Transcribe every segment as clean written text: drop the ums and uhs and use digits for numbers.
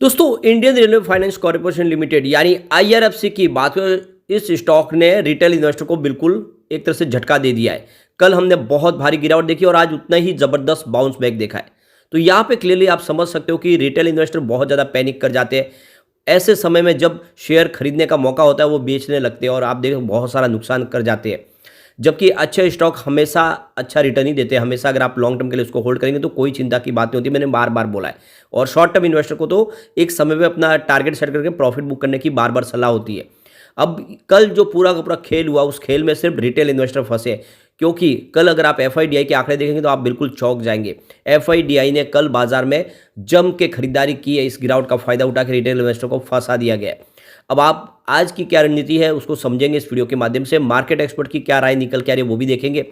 दोस्तों Indian railway finance corporation limited यानी IRFC की बात करें, इस स्टॉक ने रिटेल इन्वेस्टर को बिल्कुल एक तरह से झटका दे दिया है। कल हमने बहुत भारी गिरावट देखी और आज उतना ही जबरदस्त बाउंस बैक देखा है। तो यहाँ पे क्लियरली आप समझ सकते हो कि रिटेल इन्वेस्टर बहुत ज़्यादा पैनिक कर जाते हैं। ऐसे समय में जब शेयर खरीदने का मौका होता है वो बेचने लगते हैं और आप देखो बहुत सारा नुकसान कर जाते हैं। जबकि अच्छे स्टॉक हमेशा अच्छा रिटर्न ही देते हैं। हमेशा अगर आप लॉन्ग टर्म के लिए उसको होल्ड करेंगे तो कोई चिंता की बात नहीं होती, मैंने बार बार बोला है। और शॉर्ट टर्म इन्वेस्टर को तो एक समय में अपना टारगेट सेट करके प्रॉफिट बुक करने की बार बार सलाह होती है। अब कल जो पूरा का पूरा खेल हुआ, उस खेल में सिर्फ रिटेल इन्वेस्टर फंसे, क्योंकि कल अगर आप एफआईडीआई के आंकड़े देखेंगे तो आप बिल्कुल चौंक जाएंगे। एफआईडीआई ने कल बाजार में जम के खरीदारी की है। इस गिरावट का फायदा उठा के रिटेल इन्वेस्टर को फंसा दिया गया है। अब आप आज की क्या रणनीति है उसको समझेंगे इस वीडियो के माध्यम से। मार्केट एक्सपर्ट की क्या राय निकल के आ रही है वो भी देखेंगे,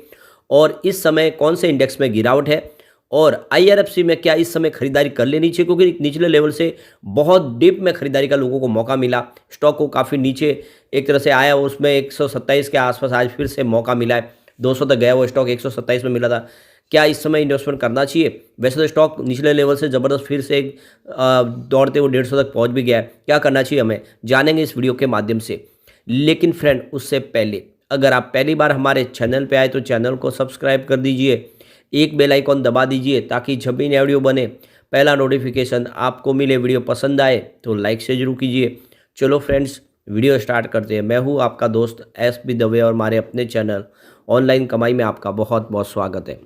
और इस समय कौन से इंडेक्स में गिरावट है, और आईआरएफसी में क्या इस समय खरीदारी कर लेनी चाहिए, क्योंकि निचले लेवल से बहुत डिप में खरीदारी का लोगों को मौका मिला। स्टॉक को काफ़ी नीचे एक तरह से आया, उसमें 127 के आसपास आज फिर से मौका मिला है। 200 तक गया वो स्टॉक, 127 में मिला था। क्या इस समय इन्वेस्टमेंट करना चाहिए? वैसे तो स्टॉक निचले लेवल से ज़बरदस्त फिर से दौड़ते हुए 150 तक पहुंच भी गया है। क्या करना चाहिए हमें, जानेंगे इस वीडियो के माध्यम से। लेकिन फ्रेंड, उससे पहले अगर आप पहली बार हमारे चैनल पे आए तो चैनल को सब्सक्राइब कर दीजिए, एक बेल आइकॉन दबा दीजिए ताकि जब भी नया वीडियो बने पहला नोटिफिकेशन आपको मिले। वीडियो पसंद आए तो लाइक से जरूर कीजिए। चलो फ्रेंड्स, वीडियो स्टार्ट करते हैं। मैं हूँ आपका दोस्त एस.बी. दवे और हमारे अपने चैनल ऑनलाइन कमाई में आपका बहुत बहुत स्वागत है।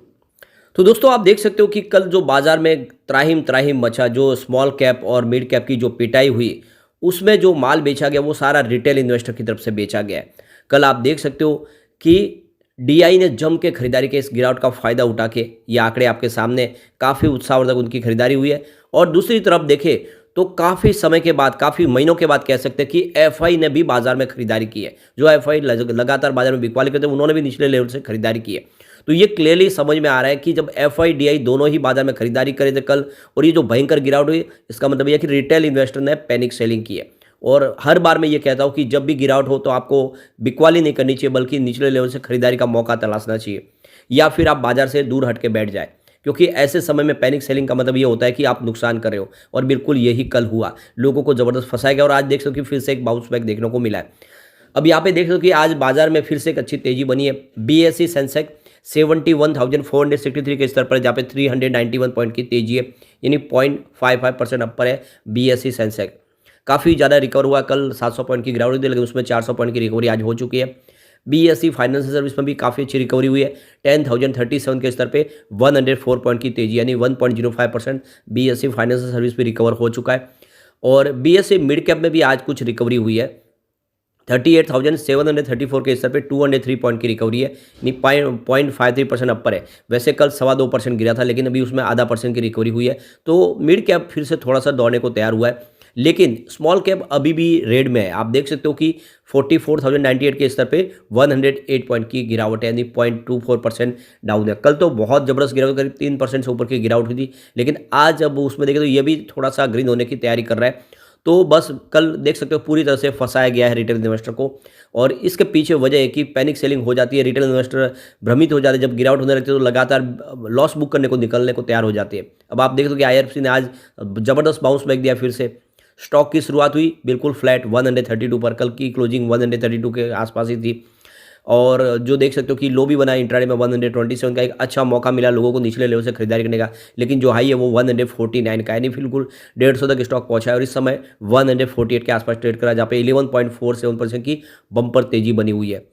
तो दोस्तों, आप देख सकते हो कि कल जो बाजार में त्राहिम त्राहिम मचा, जो स्मॉल कैप और मिड कैप की जो पिटाई हुई, उसमें जो माल बेचा गया वो सारा रिटेल इन्वेस्टर की तरफ से बेचा गया है। कल आप देख सकते हो कि डीआई ने जम के खरीदारी के इस गिरावट का फायदा उठा के, ये आंकड़े आपके सामने, काफ़ी उत्साहवर्धक उनकी खरीदारी हुई है। और दूसरी तरफ देखें तो काफ़ी समय के बाद, काफ़ी महीनों के बाद कह सकते हैं कि एफआई ने भी बाजार में खरीदारी की है। जो एफआई लगातार बाजार में बिकवाली करते हैं उन्होंने भी निचले लेवल से खरीदारी की है। तो ये क्लियरली समझ में आ रहा है कि जब एफआईडीआई दोनों ही बाजार में खरीदारी करे थे कल, और ये जो भयंकर गिरावट हुई, इसका मतलब यह कि रिटेल इन्वेस्टर ने पैनिक सेलिंग की है। और हर बार मैं ये कहता हूँ कि जब भी गिरावट हो तो आपको बिकवाली नहीं करनी चाहिए, बल्कि निचले लेवल से खरीदारी का मौका तलाशना चाहिए, या फिर आप बाजार से दूर हट के बैठ जाए, क्योंकि ऐसे समय में पैनिक सेलिंग का मतलब ये होता है कि आप नुकसान कर रहे हो। और बिल्कुल यही कल हुआ, लोगों को जबरदस्त फंसाया गया और आज देख सकते हो कि फिर से एक बाउंस बैक देखने को मिला है। अब यहाँ पे देख सकते हो कि आज बाजार में फिर से एक अच्छी तेजी बनी है। बीएसई सेंसेक्स 71,463 के स्तर पर, जहाँ पे 391 पॉइंट की तेजी है, यानी 0.55% अपर है बीएसई सेंसेक्स। काफ़ी ज़्यादा रिकवर हुआ, कल 700 पॉइंट की गिरावट थी, लेकिन उसमें 400 पॉइंट की रिकवरी आज हो चुकी है। बीएसई फाइनेंशियल सर्विस में भी काफ़ी अच्छी रिकवरी हुई है। 10,037 के स्तर पे 104 पॉइंट की तेजी, यानी 1.05% बीएसई फाइनेंशियल सर्विस भी रिकवर हो चुका है। और बीएसई मिड कैप में भी आज कुछ रिकवरी हुई है। 38,734 के स्तर पे 203 पॉइंट की रिकवरी है, यानी 0.53% अपर है। वैसे कल 2.25% गिरा था, लेकिन अभी उसमें 0.5% की रिकवरी हुई है। तो मिड कैप फिर से थोड़ा सा दौड़ने को तैयार हुआ है, लेकिन स्मॉल कैप अभी भी रेड में है। आप देख सकते हो कि 44,098 के स्तर पे 108 पॉइंट की गिरावट है, यानी 0.24% डाउन है। कल तो बहुत जबरदस्त गिरावट, करीब 3% से ऊपर की गिरावट हुई थी, लेकिन आज अब उसमें देखें तो ये भी थोड़ा सा ग्रीन होने की तैयारी कर रहा है। तो बस कल देख सकते हो पूरी तरह से फंसाया गया है रिटेल इन्वेस्टर को, और इसके पीछे वजह है कि पैनिक सेलिंग हो जाती है। रिटेल इन्वेस्टर भ्रमित हो जाते हैं, जब गिरावट होने लगती है तो लगातार लॉस बुक करने को, निकलने को तैयार हो जाते हैं। अब आप देख दो कि आईआरएफसी ने आज जबरदस्त बाउंस बैक दिया फिर से। स्टॉक की शुरुआत हुई बिल्कुल फ्लैट 132 पर, कल की क्लोजिंग 132 के आसपास ही थी, और जो देख सकते हो कि लो भी बना इंट्राडे में 127 का। एक अच्छा मौका मिला लोगों को निचले लेवल से खरीदारी करने का, लेकिन जो हाई है वो 149 का, यानी बिल्कुल 150 तक स्टॉक पहुंचा है और इस समय 148 के आसपास ट्रेड करा, जहाँ पे 11.47% की बम्पर तेजी बनी हुई है।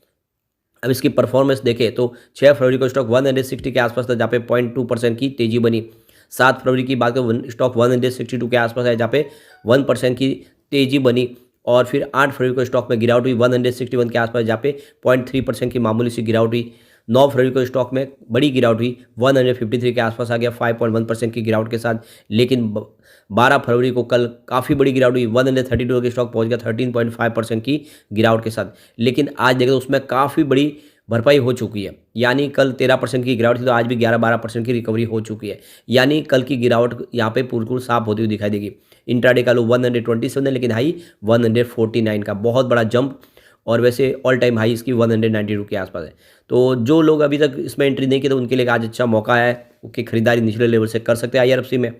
अब इसकी परफॉर्मेंस देखें तो 6 फरवरी को स्टॉक 160 के आसपास था, जहाँ पे 0.2% की तेजी बनी। 7 फरवरी की बात करें स्टॉक 162 के आसपास है, जहाँ पे 1% की तेजी बनी। और फिर 8 फरवरी को स्टॉक में गिरावट हुई 161 के आसपास, जहाँ पे 0.3% की मामूली सी गिरावट हुई। 9 फरवरी को स्टॉक में बड़ी गिरावट हुई, 153 के आसपास आ गया 5.1% की गिरावट के साथ। लेकिन 12 फरवरी को कल काफ़ी बड़ी गिरावट हुई, 132 के स्टॉक पहुंच गया 13.5% की गिरावट के साथ। लेकिन आज देखें तो उसमें काफ़ी बड़ी भरपाई हो चुकी है, यानी कल 13% की गिरावट थी तो आज भी 11-12% की रिकवरी हो चुकी है। यानी कल की गिरावट यहाँ पे बिल्कुल साफ होती हुई दिखाई देगी। इंट्राडे का लो 127 है, लेकिन हाई 149 का, बहुत बड़ा जंप। और वैसे ऑल टाइम हाई इसकी 192 के आसपास है। तो जो लोग अभी तक इसमें एंट्री नहीं की तो उनके लिए आज अच्छा मौका है कि खरीदारी निचले लेवल से कर सकते हैं आईआरएफसी में।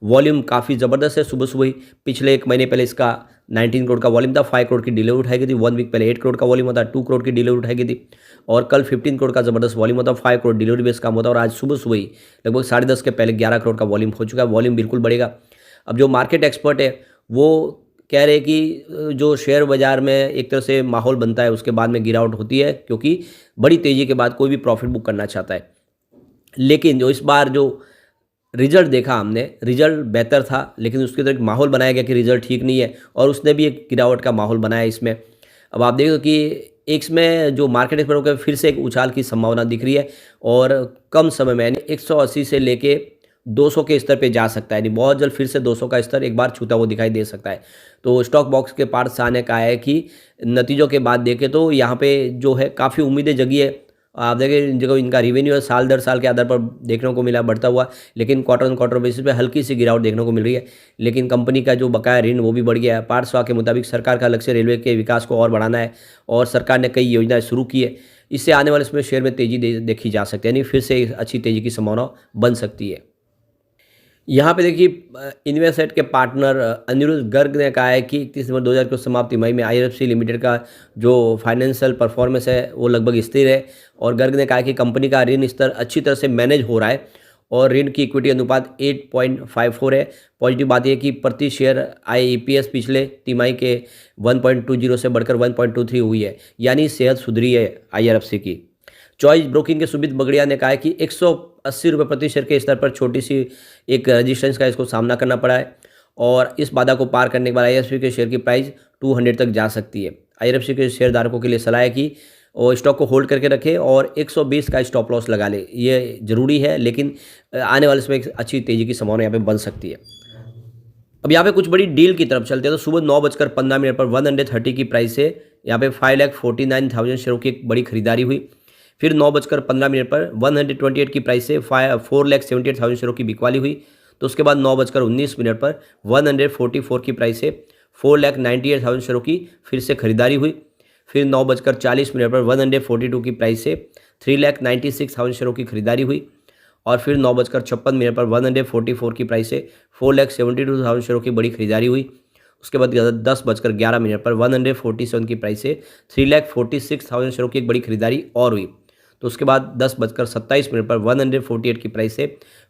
वॉल्यूम काफ़ी ज़बरदस्त है। सुबह सुबह ही पिछले 1 महीने पहले इसका 19 करोड़ का वॉल्यूम था, 5 करोड़ की डिलीवरी उठाई गई थी। 1 वीक पहले 8 करोड़ का वॉल्यूम होता, 2 करोड़ की डिलीवरी उठाई गई थी और कल 15 करोड़ का ज़बरदस्त वॉल्यूम होता, 5 करोड़ डिलीवरी बेस काम होता और आज सुबह सुबह ही लगभग 10:30 के पहले 11 करोड़ का वॉल्यूम हो चुका है। वॉल्यूम बिल्कुल बढ़ेगा। अब जो मार्केट एक्सपर्ट है वो कह रहे हैं कि जो शेयर बाज़ार में एक तरह से माहौल बनता है उसके बाद में गिरावट होती है, क्योंकि बड़ी तेज़ी के बाद कोई भी प्रॉफिट बुक करना चाहता है। लेकिन जो इस बार जो रिजल्ट देखा हमने, रिजल्ट बेहतर था, लेकिन उसके तरह एक माहौल बनाया गया कि रिजल्ट ठीक नहीं है और उसने भी एक गिरावट का माहौल बनाया इसमें। अब आप देखो कि इसमें जो मार्केट एक्सपर्टों का फिर से एक उछाल की संभावना दिख रही है और कम समय में यानी 180 से लेके 200 के स्तर पे जा सकता है, यानी बहुत जल्द फिर से 200 का स्तर एक बार छूता हुआ दिखाई दे सकता है। तो स्टॉक बॉक्स के पार्थ शाह ने कहा है कि नतीजों के बाद देखें तो यहाँ पे जो है काफ़ी उम्मीदें जगी है। आप देखें जो इनका रिवेन्यू है साल दर साल के आधार पर देखने को मिला बढ़ता हुआ, लेकिन क्वार्टर ऑन क्वार्टर बेसिस पे हल्की सी गिरावट देखने को मिल रही है। लेकिन कंपनी का जो बकाया ऋण वो भी बढ़ गया है। पार्थ शाह के मुताबिक सरकार का लक्ष्य रेलवे के विकास को और बढ़ाना है और सरकार ने कई योजनाएं शुरू की है। इससे आने वाले समय शेयर में तेज़ी देखी जा सकती है, यानी फिर से अच्छी तेज़ी की संभावना बन सकती है। यहाँ पे देखिए इन्वेस्टसेट के पार्टनर अनिरुद्ध गर्ग ने कहा है कि 31 दिसंबर 2000 को समाप्त तिमाही में IRFC लिमिटेड का जो फाइनेंशियल परफॉर्मेंस है वो लगभग स्थिर है और गर्ग ने कहा कि कंपनी का ऋण स्तर अच्छी तरह से मैनेज हो रहा है और ऋण की इक्विटी अनुपात 8.54 है। पॉजिटिव बात यह कि प्रति शेयर IEPS पिछले तिमाही के 1.20 से बढ़कर 1.23 हुई है, यानी सेहत सुधरी है IRFC की। चॉइस ब्रोकिंग के सुमित बगड़िया ने कहा है कि 180 रुपये प्रति शेयर के स्तर पर छोटी सी एक रेजिस्टेंस का इसको सामना करना पड़ा है और इस बाधा को पार करने के बाद IRFC के शेयर की प्राइस 200 तक जा सकती है। IRFC के शेयरधारकों के लिए सलाह है कि वो स्टॉक को होल्ड करके रखें और 120 का स्टॉप लॉस लगा ले, ये ज़रूरी है, लेकिन आने वाले समय एक अच्छी तेज़ी की संभावना यहाँ पे बन सकती है। अब यहाँ पे कुछ बड़ी डील की तरफ चलते हैं तो सुबह 9:15 पर 130 की प्राइस से यहाँ पे 5,49,000 शेयरों की एक बड़ी खरीदारी हुई। फिर 9:15 पर 128 की प्राइस से 4,78,000 शेयरों की बिकवाली हुई। तो उसके बाद 9:19 पर 144 की प्राइस से 4,98,000 शेयरों की फिर से खरीदारी हुई। फिर 9:40 पर 142 की प्राइस से 3,96,000 शेयरों की खरीदारी हुई और फिर 9:56 पर 144 की प्राइस से 4,72,000 शेयरों की बड़ी खरीदारी हुई। उसके बाद 10:11 पर 147 की प्राइस से 3,46,000 शेयरों की एक बड़ी खरीदारी और हुई। तो उसके बाद 10:27 पर 148 की प्राइस से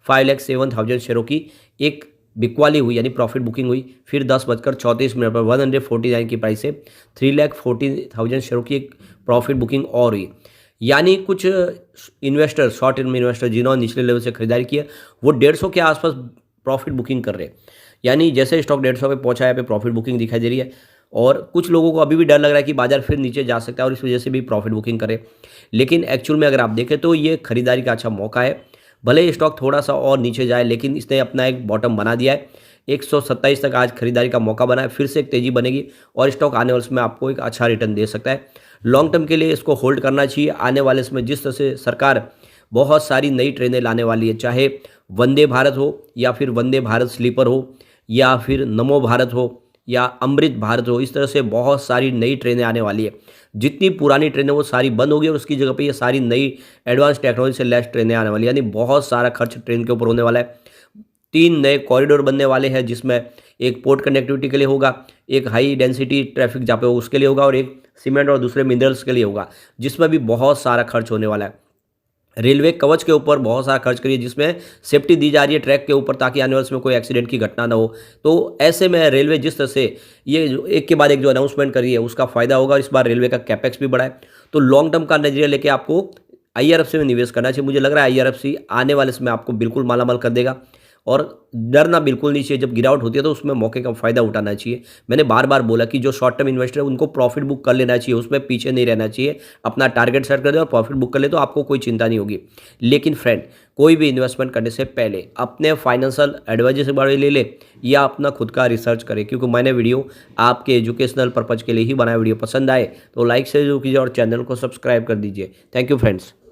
5,07,000 शेयरों की एक बिकवाली हुई, यानी प्रॉफिट बुकिंग हुई। फिर 10:34 पर 149 की प्राइस से 3,40,000 शेयरों की एक प्रॉफिट बुकिंग और हुई। यानी कुछ इन्वेस्टर, शॉर्ट टर्म इन्वेस्टर जिन्होंने निचले लेवल से खरीदारी की है वो 150 के आसपास प्रॉफिट बुकिंग कर रहे हैं, यानी जैसे स्टॉक 150 पे पहुंचा है पे प्रॉफिट बुकिंग दिखाई दे रही है और कुछ लोगों को अभी भी डर लग रहा है कि बाजार फिर नीचे जा सकता है और इस वजह से भी प्रॉफिट बुकिंग करे। लेकिन एक्चुअल में अगर आप देखें तो ये खरीदारी का अच्छा मौका है। भले ही स्टॉक थोड़ा सा और नीचे जाए, लेकिन इसने अपना एक बॉटम बना दिया है। 127 तक आज खरीदारी का मौका बना है, फिर से एक तेज़ी बनेगी और स्टॉक आने वाले समय आपको एक अच्छा रिटर्न दे सकता है। लॉन्ग टर्म के लिए इसको होल्ड करना चाहिए। आने वाले समय जिस तरह से सरकार बहुत सारी नई ट्रेनें लाने वाली है, चाहे वंदे भारत हो या फिर वंदे भारत स्लीपर हो या फिर नमो भारत हो या अमृत भारत हो, इस तरह से बहुत सारी नई ट्रेनें आने वाली है। जितनी पुरानी ट्रेनें वो सारी बंद होगी और उसकी जगह पे ये सारी नई एडवांस टेक्नोलॉजी से लैस ट्रेनें आने वाली है, यानी बहुत सारा खर्च ट्रेन के ऊपर होने वाला है। 3 नए कॉरिडोर बनने वाले हैं, जिसमें एक पोर्ट कनेक्टिविटी के लिए होगा, एक हाई डेंसिटी ट्रैफिक जहाँ पे उसके लिए होगा और एक सीमेंट और दूसरे मिनरल्स के लिए होगा, जिसमें भी बहुत सारा खर्च होने वाला है। रेलवे कवच के ऊपर बहुत सारा खर्च करिए, जिसमें सेफ्टी दी जा रही है ट्रैक के ऊपर, ताकि आने वाले समय कोई एक्सीडेंट की घटना ना हो। तो ऐसे में रेलवे जिस तरह से ये एक के बाद एक जो अनाउंसमेंट करी है उसका फायदा होगा और इस बार रेलवे का कैपेक्स भी बढ़ा है। तो लॉन्ग टर्म का नजरिया लेके आपको IRFC में निवेश करना चाहिए। मुझे लग रहा है IRFC आने वाले समय आपको बिल्कुल मालामाल कर देगा और डरना बिल्कुल नहीं चाहिए। जब गिरावट होती है तो उसमें मौके का फ़ायदा उठाना चाहिए। मैंने बार बार बोला कि जो शॉर्ट टर्म इन्वेस्टर है उनको प्रॉफिट बुक कर लेना चाहिए, उसमें पीछे नहीं रहना चाहिए। अपना टारगेट सेट कर दे और प्रॉफिट बुक कर ले तो आपको कोई चिंता नहीं होगी। लेकिन फ्रेंड, कोई भी इन्वेस्टमेंट करने से पहले अपने फाइनेंशियल एडवाइजर से बारे ले ले या अपना खुद का रिसर्च करें, क्योंकि मैंने वीडियो आपके एजुकेशनल पर्पज़ के लिए ही बनाया। वीडियो पसंद आए तो लाइक से जो कीजिए और चैनल को सब्सक्राइब कर दीजिए। Thank you friends.